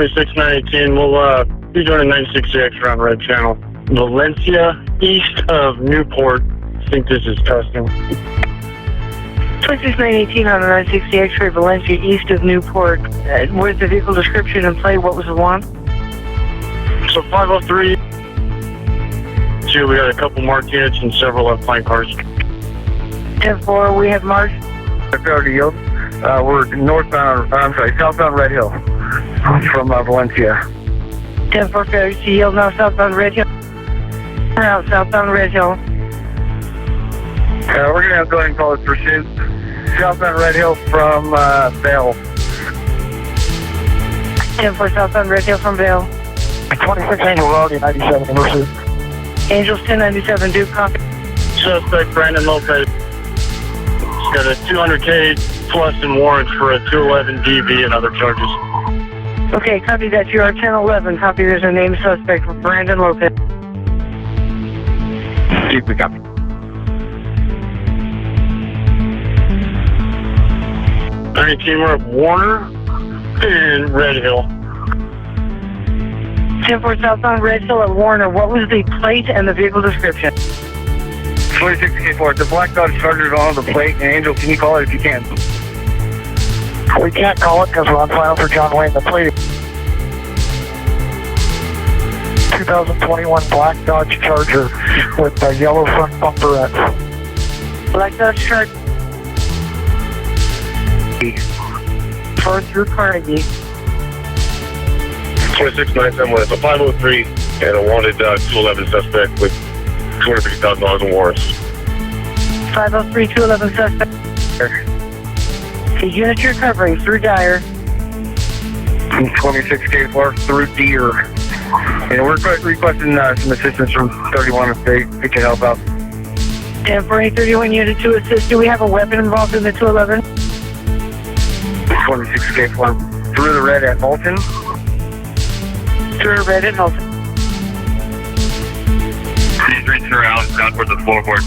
2619, we'll be doing a 96CX around Red Channel. Valencia, east of Newport. I think this is testing. 26918 on the 960 X-ray, Valencia, east of Newport. Where's the vehicle description and plate? What was the one? So 503, we got a couple marked units and several left flank cars. 10-4, we have marked. Fairly yield. We're southbound Red Hill from Valencia. 10-4, failure to yield now, southbound Red Hill. Now, southbound Red Hill. We're going to have to go ahead and call this pursuit. Southbound Red Hill from Vail. 10-4, southbound Red Hill from Vail. 26 Angel Road, 97 in pursuit. Angels 1097, Duke, copy. Suspect Brandon Lopez. He's got a 200K plus in warrants for a 211 DV and other charges. Okay, copy that. You are 1011. Copy, there's a named suspect for Brandon Lopez. Chief, we copy. Alright, team, we're at Warner in Red Hill. 10-4, southbound Red Hill at Warner. What was the plate and the vehicle description? 26K4, it's a black Dodge Charger on the plate. And Angel, can you call it if you can? We can't call it because we're on file for John Wayne. The plate is 2021 black Dodge Charger with a yellow front bumperette. Black Dodge Charger. First through Carnegie. 2697, it's a 503 and a wanted 211 suspect with $250,000 in warrants. 503, 211 suspect. The unit you're covering through Dyer. 26K4 through Deer. And we're requesting some assistance from 31 if they can help out. And for any 31 unit to assist, do we have a weapon involved in the 211? 26K4 through the red at Bolton. Through red at Bolton. He's reaching around down towards the floorboard.